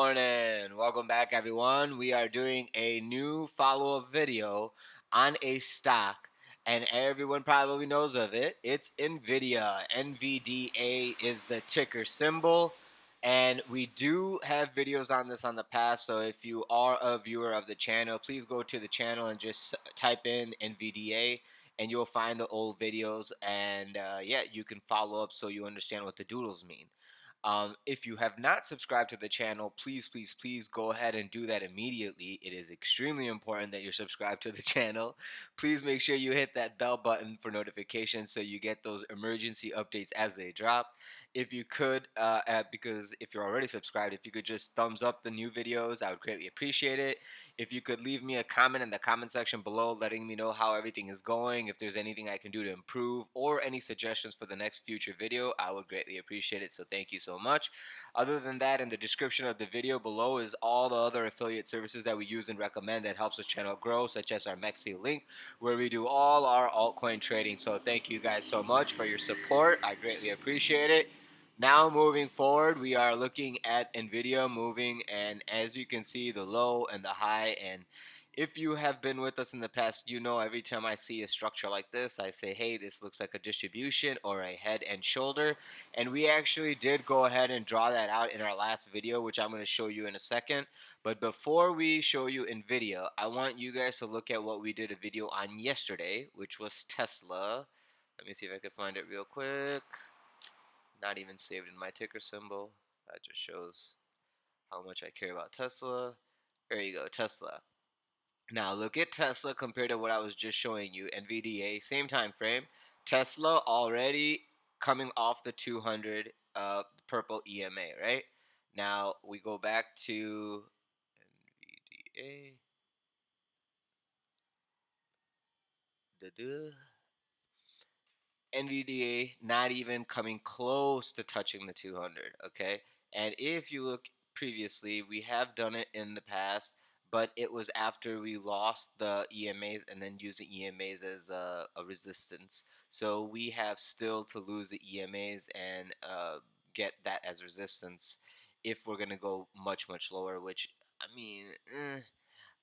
Morning. Welcome back, everyone. We are doing a new follow-up video on a stock, and everyone probably knows of it. It's Nvidia. NVDA is the ticker symbol, and we do have videos on this on the past. So if you are a viewer of the channel, please go to the channel and just type in NVDA. And you'll find the old videos, and yeah, you can follow up so you understand what the doodles mean. If you have not subscribed to the channel, please go ahead and do that immediately. It is extremely important that you're subscribed to the channel. Please make sure you hit that bell button for notifications so you get those emergency updates as they drop. If you could, because if you're already subscribed, if you could just thumbs up the new videos, I would greatly appreciate it. If you could leave me a comment in the comment section below letting me know how everything is going, if there's anything I can do to improve, or any suggestions for the next future video, I would greatly appreciate it. So thank you so much. Other than that, in the description of the video below is all the other affiliate services that we use and recommend that helps this channel grow, such as our MEXC link, where we do all our altcoin trading. So thank you guys so much for your support. I greatly appreciate it. Now moving forward, we are looking at Nvidia moving, and as you can see, the low and the high. And if you have been with us in the past, you know every time I see a structure like this, I say, hey, this looks like a distribution or a head and shoulder. And we actually did go ahead and draw that out in our last video, which I'm going to show you in a second. But before we show you Nvidia, I want you guys to look at what we did a video on yesterday, which was Tesla. Let me see if I can find it real quick. Not even saved in my ticker symbol. That just shows how much I care about Tesla. There you go, Tesla. Now look at Tesla compared to what I was just showing you. NVDA, same time frame. Tesla already coming off the 200 purple EMA, right? Now we go back to NVDA. NVDA not even coming close to touching the 200, okay? And if you look previously, we have done it in the past, but it was after we lost the EMAs and then using EMAs as a resistance. So we have still to lose the EMAs and get that as resistance if we're going to go much lower, which, I mean,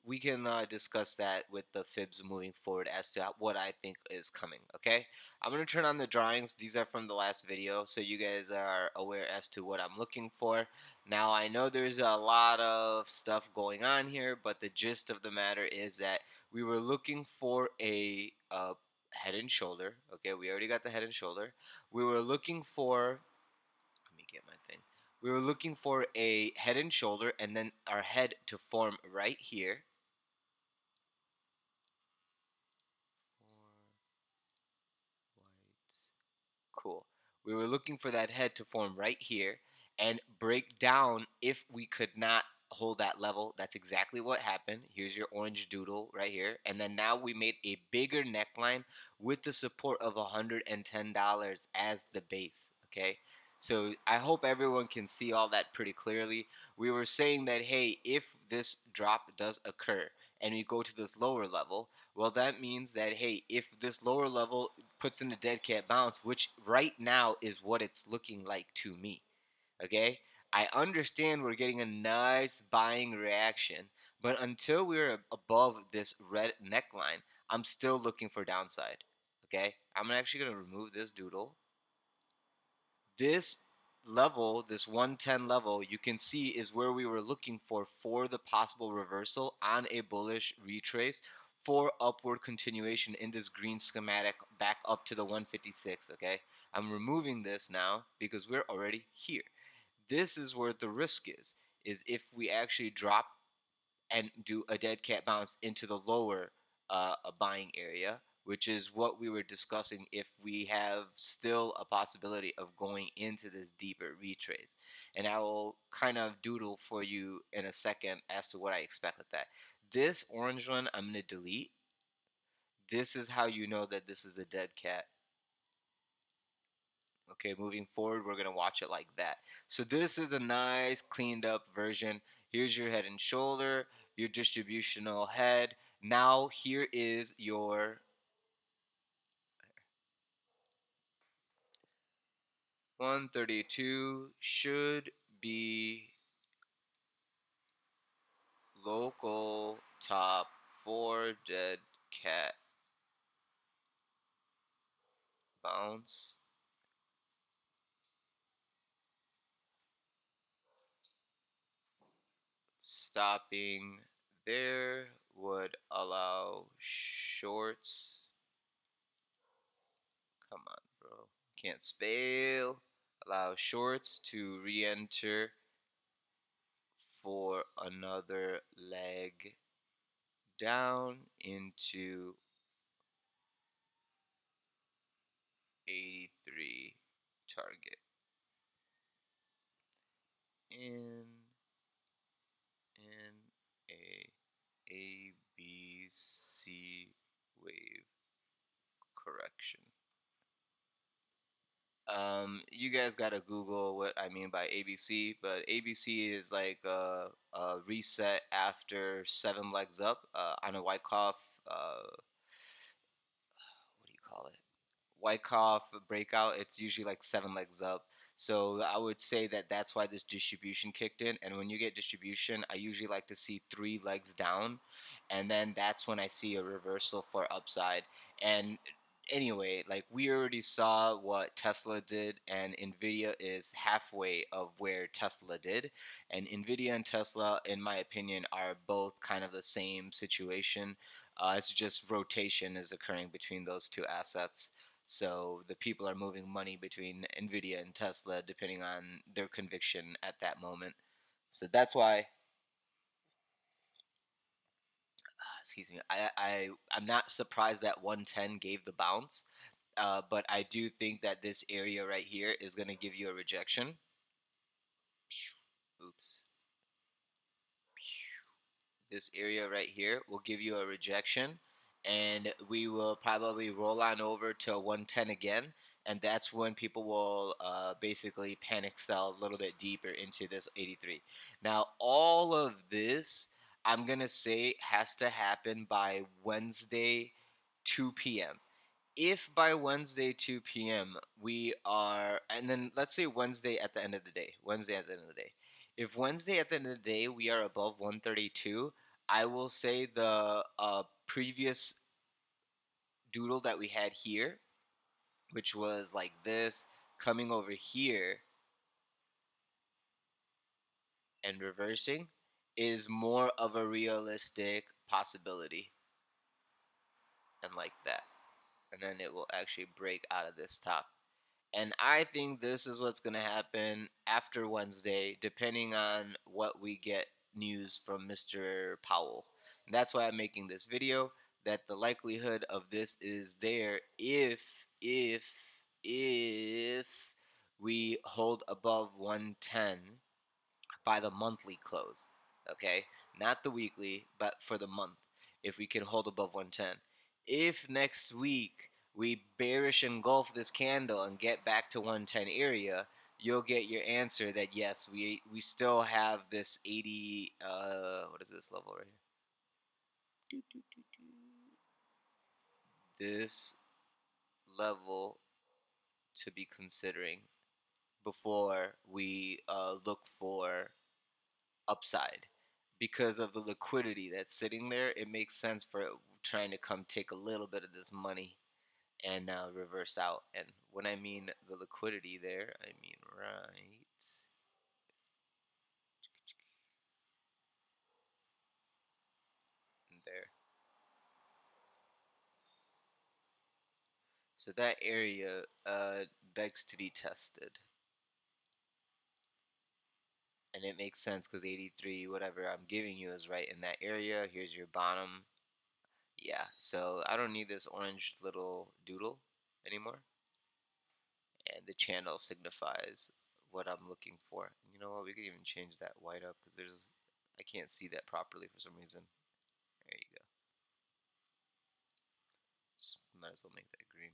we can discuss that with the fibs moving forward as to what I think is coming. Okay, I'm going to turn on the drawings. These are from the last video, so you guys are aware as to what I'm looking for. Now I know there's a lot of stuff going on here, but the gist of the matter is that we were looking for a head and shoulder. Okay, we already got the head and shoulder. We were looking for, let me get my thing. We were looking for a head and shoulder and then our head to form right here. White. Cool. We were looking for that head to form right here and break down if we could not hold that level. That's exactly what happened. Here's your orange doodle right here. And then now we made a bigger neckline with the support of $110 as the base. Okay. So I hope everyone can see all that pretty clearly. We were saying that, hey, if this drop does occur and we go to this lower level, well, that means that, hey, if this lower level puts in a dead cat bounce, which right now is what it's looking like to me. Okay, I understand we're getting a nice buying reaction, but until we're above this red neckline, I'm still looking for downside. Okay, I'm actually going to remove this doodle. This level, this 110 level, you can see is where we were looking for the possible reversal on a bullish retrace for upward continuation in this green schematic back up to the 156. Okay, I'm removing this now because we're already here. This is where the risk is if we actually drop and do a dead cat bounce into the lower buying area, which is what we were discussing if we have still a possibility of going into this deeper retrace. And I will kind of doodle for you in a second as to what I expect with that. This orange one I'm going to delete. This is how you know that this is a dead cat. Okay, moving forward, we're going to watch it like that. So this is a nice cleaned up version. Here's your head and shoulder, your distributional head. Now here is your 132 should be local top 4 dead cat bounce stopping there would allow shorts. Come on, bro. Can't spell. Allow shorts to re-enter for another leg down into 83 target. In a ABC wave correction. You guys gotta Google what I mean by ABC, but ABC is like a reset after 7 legs up on a Wyckoff. What do you call it? Wyckoff breakout, it's usually like 7 legs up. So I would say that that's why this distribution kicked in. And when you get distribution, I usually like to see 3 legs down, and then that's when I see a reversal for upside. And anyway, like we already saw what Tesla did, and Nvidia is halfway of where Tesla did. And Nvidia and Tesla, in my opinion, are both kind of the same situation. It's just rotation is occurring between those two assets. So the people are moving money between Nvidia and Tesla depending on their conviction at that moment. So that's why, excuse me, I'm not surprised that 110 gave the bounce, but I do think that this area right here is going to give you a rejection. Oops. This area right here will give you a rejection, and we will probably roll on over to 110 again, and that's when people will basically panic sell a little bit deeper into this 83. Now all of this, I'm gonna say, has to happen by Wednesday 2 p.m. If by Wednesday 2 p.m. we are, and then let's say Wednesday at the end of the day, Wednesday at the end of the day, if Wednesday at the end of the day we are above 132, I will say the previous doodle that we had here, which was like this, coming over here and reversing, is more of a realistic possibility, and like that. And then it will actually break out of this top. And I think this is what's going to happen after Wednesday, depending on what we get news from Mr. Powell. And that's why I'm making this video, that the likelihood of this is there if we hold above 110 by the monthly close. Okay? Not the weekly, but for the month. If we can hold above 110. If next week we bearish engulf this candle and get back to 110 area, you'll get your answer that yes, we still have this 80 what is this level right here? This level to be considering before we look for upside. Because of the liquidity that's sitting there, it makes sense for it trying to come take a little bit of this money and reverse out. And when I mean the liquidity there, I mean right there. So that area begs to be tested. And it makes sense because 83, whatever I'm giving you, is right in that area. Here's your bottom. Yeah, so I don't need this orange little doodle anymore. And the channel signifies what I'm looking for. You know what? We could even change that white up because I can't see that properly for some reason. There you go. Just might as well make that green.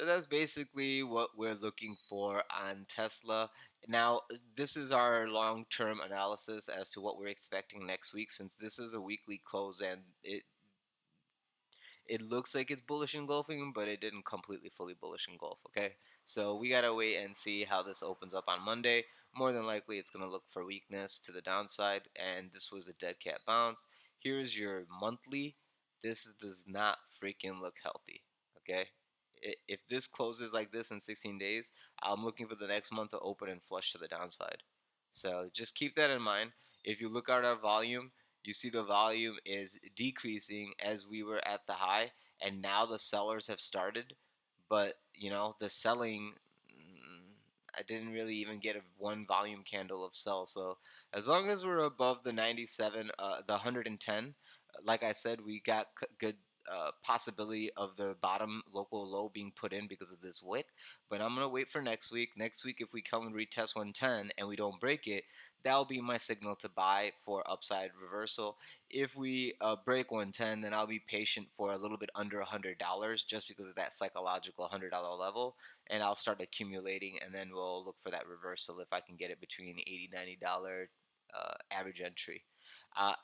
So that's basically what we're looking for on Tesla. Now, this is our long-term analysis as to what we're expecting next week, since this is a weekly close and it looks like it's bullish engulfing, but it didn't completely fully bullish engulf. Okay, so we gotta wait and see how this opens up on Monday. more than likely it's going to look for weakness to the downside, and this was a dead cat bounce. Here's your monthly. This does not freaking look healthy, okay? If this closes like this in 16 days, I'm looking for the next month to open and flush to the downside. So just keep that in mind. If you look at our volume, you see the volume is decreasing as we were at the high, and now the sellers have started. But the selling, I didn't really even get one volume candle of sell. So as long as we're above the 97, the 110, like I said, we got good possibility of the bottom local low being put in because of this wick. But I'm gonna wait for next week. Next week, if we come and retest 110 and we don't break it, that'll be my signal to buy for upside reversal. If we break 110, then I'll be patient for a little bit under $100 just because of that psychological $100 level, and I'll start accumulating, and then we'll look for that reversal if I can get it between $80-$90 average entry.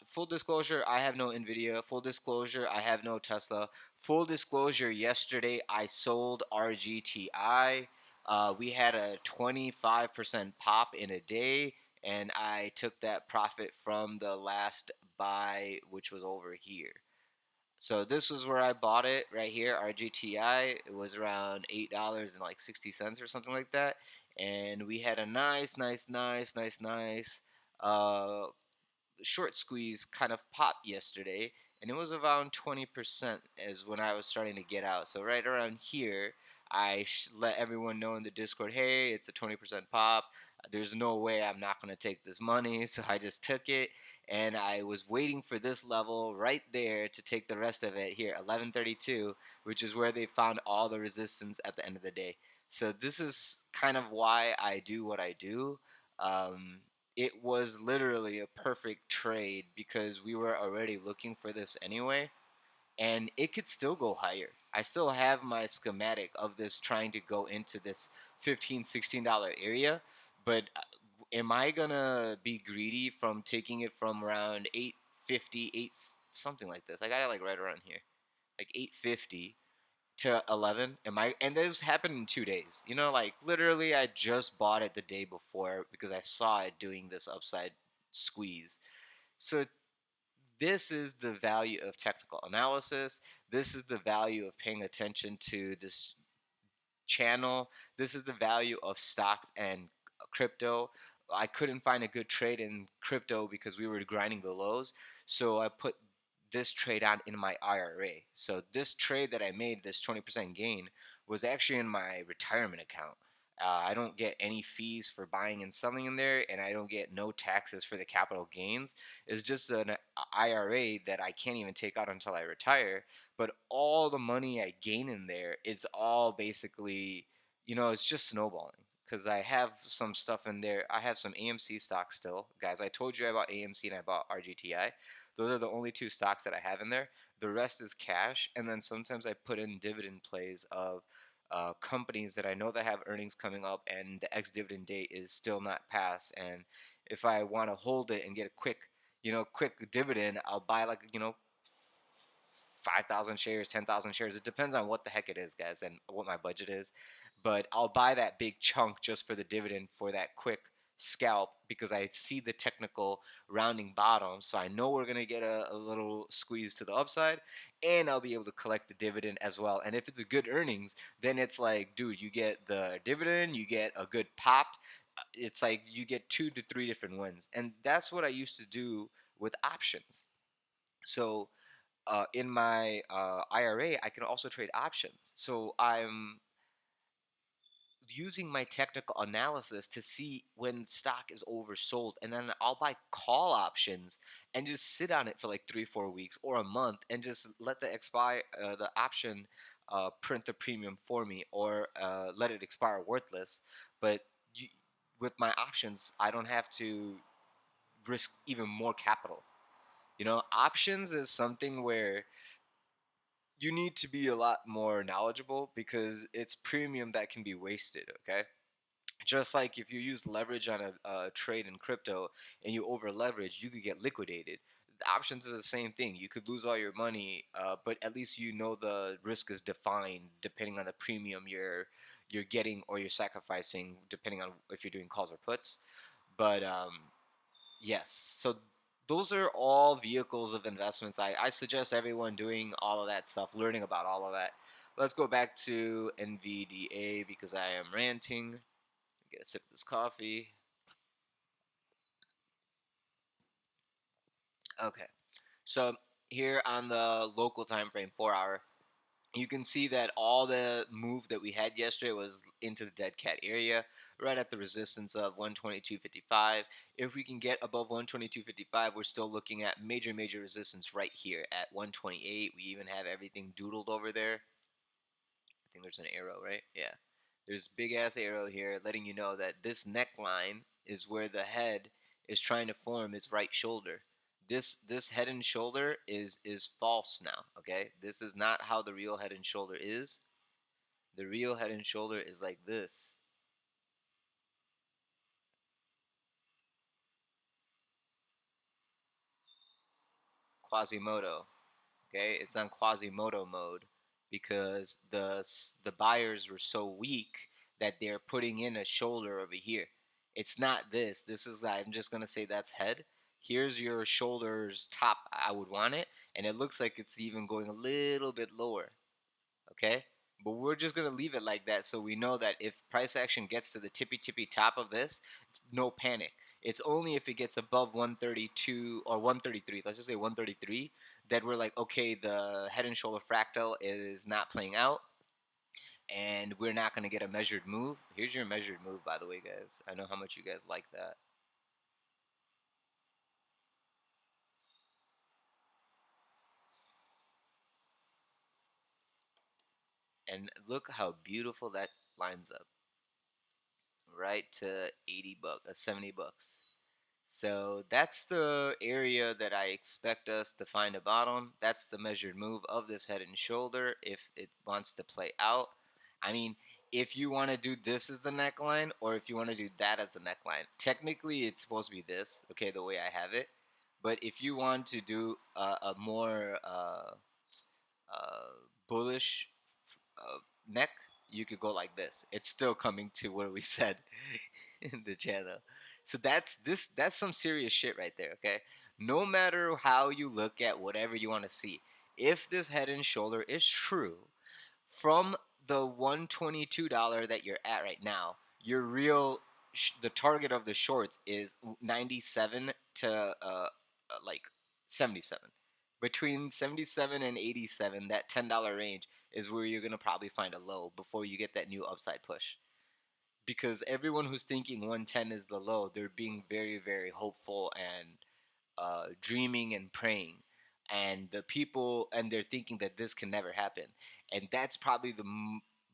Full disclosure, I have no Nvidia. Full disclosure, I have no Tesla. Full disclosure, yesterday I sold RGTI. We had a 25% pop in a day, and I took that profit from the last buy, which was over here. So this was where I bought it right here, RGTI. It was around $8 and like 60 cents or something like that. And we had a nice uh, short squeeze kind of pop yesterday, and it was around 20% is when I was starting to get out. So right around here, I let everyone know in the Discord, hey, it's a 20% pop. There's no way I'm not going to take this money. So I just took it, and I was waiting for this level right there to take the rest of it here, 1132, which is where they found all the resistance at the end of the day. So this is kind of why I do what I do. Um, it was literally a perfect trade because we were already looking for this anyway, and it could still go higher. I still have my schematic of this trying to go into this $15-$16 area, but am I gonna be greedy from taking it from around 850, something like this? I got it like right around here, like 850 to 11. Am I? And this happened in 2 days. Like literally I just bought it the day before because I saw it doing this upside squeeze. So this is the value of technical analysis. This is the value of paying attention to this channel. This is the value of stocks and crypto. I couldn't find a good trade in crypto because we were grinding the lows. So I put this trade on in my IRA. So this trade that I made, this 20% gain, was actually in my retirement account. I don't get any fees for buying and selling in there, and I don't get no taxes for the capital gains. It's just an IRA that I can't even take out until I retire. But all the money I gain in there is all basically, it's just snowballing. Because I have some stuff in there. I have some AMC stocks still. Guys, I told you I bought AMC and I bought RGTI. Those are the only two stocks that I have in there. The rest is cash. And then sometimes I put in dividend plays of companies that I know that have earnings coming up and the ex-dividend date is still not passed. And if I want to hold it and get a quick dividend, I'll buy like, 5,000 shares, 10,000 shares. It depends on what the heck it is, guys, and what my budget is. But I'll buy that big chunk just for the dividend for that quick scalp because I see the technical rounding bottom. So I know we're going to get a little squeeze to the upside, and I'll be able to collect the dividend as well. And if it's a good earnings, then it's like, dude, you get the dividend, you get a good pop. It's like you get 2 to 3 different wins. And that's what I used to do with options. So in my IRA, I can also trade options. So I'm using my technical analysis to see when stock is oversold, and then I'll buy call options and just sit on it for like 3-4 weeks or a month and just let the option print the premium for me, or let it expire worthless. But you, with my options, I don't have to risk even more capital. Options is something where you need to be a lot more knowledgeable because it's premium that can be wasted, okay? Just like if you use leverage on a trade in crypto and you over leverage, you could get liquidated. The options is the same thing. You could lose all your money, but at least the risk is defined depending on the premium you're getting or you're sacrificing depending on if you're doing calls or puts. But yes, so those are all vehicles of investments. I suggest everyone doing all of that stuff, learning about all of that. Let's go back to NVDA because I am ranting. Get a sip of this coffee. Okay, so here on the local time frame, 4 hour, you can see that all the move that we had yesterday was into the dead cat area, right at the resistance of 122.55. If we can get above 122.55, we're still looking at major resistance right here at 128. We even have everything doodled over there. I think there's an arrow, right? Yeah. There's big ass arrow here letting you know that this neckline is where the head is trying to form its right shoulder. This head and shoulder is false now, okay? This is not how the real head and shoulder is. The real head and shoulder is like this. Quasimodo. Okay, it's on Quasimodo mode because the buyers were so weak that they're putting in a shoulder over here. It's not this. This is, I'm just gonna say that's head. Here's your shoulders top. I would want it, and it looks like it's even going a little bit lower. Okay, but we're just gonna leave it like that so we know that if price action gets to the tippy top of this, no panic. It's only if it gets above 132 or 133, let's just say 133, that we're like, okay, the head and shoulder fractal is not playing out and we're not going to get a measured move. Here's your measured move, by the way, guys. I know how much you guys like that. And look how beautiful that lines up, right to 80 bucks, 70 bucks. So that's the area that I expect us to find a bottom. That's the measured move of this head and shoulder if it wants to play out. I mean, if you want to do this as the neckline or if you want to do that as the neckline, technically it's supposed to be this, okay, the way I have it. But if you want to do a more bullish neck, you could go like this. It's still coming to what we said in the channel. So that's some serious shit right there, okay? No matter how you look at whatever you want to see, if this head and shoulder is true from the $122 that you're at right now, your real the target of the shorts is 97 to like 77. Between 77 and 87, that $10 range is where you're going to probably find a low before you get that new upside push. Because everyone who's thinking 110 is the low, they're being very hopeful and dreaming and praying. And the people, and they're thinking that this can never happen. And that's probably the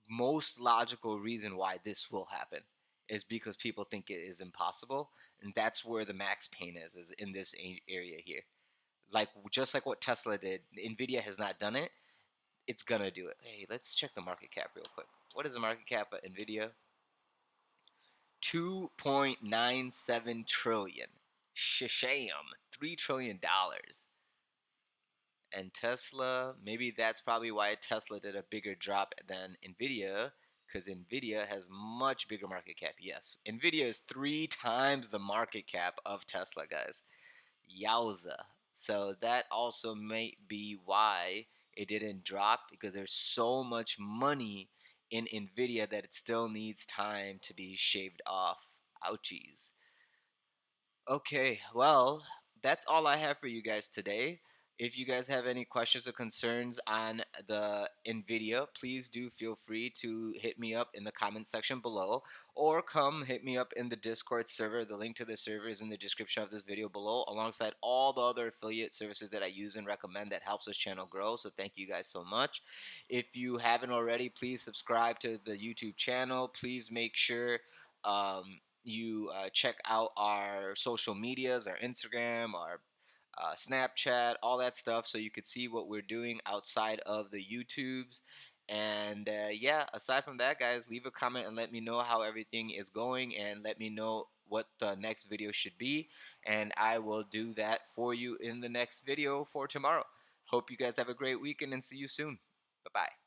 most logical reason why this will happen, is because people think it is impossible. And that's where the max pain is in this area here. Like, just like what Tesla did, Nvidia has not done it. It's gonna do it. Hey, let's check the market cap real quick. What is the market cap of Nvidia? 2.97 trillion. Shisham, $3 trillion. And Tesla, maybe that's probably why Tesla did a bigger drop than Nvidia, because Nvidia has much bigger market cap. Yes, Nvidia is 3 times the market cap of Tesla, guys. Yowza. So that also may be why it didn't drop, because there's so much money in Nvidia that it still needs time to be shaved off. Ouchies. Okay, well, that's all I have for you guys today. If you guys have any questions or concerns on the NVIDIA, please do feel free to hit me up in the comment section below, or come hit me up in the Discord server. The link to the server is in the description of this video below, alongside all the other affiliate services that I use and recommend that helps this channel grow. So thank you guys so much. If you haven't already, please subscribe to the YouTube channel. Please make sure you check out our social medias, our Instagram, our Snapchat, all that stuff, so you could see what we're doing outside of the YouTubes. And yeah, aside from that, guys, leave a comment and let me know how everything is going, and let me know what the next video should be, and I will do that for you in the next video for tomorrow. Hope you guys have a great weekend and see you soon. Bye bye.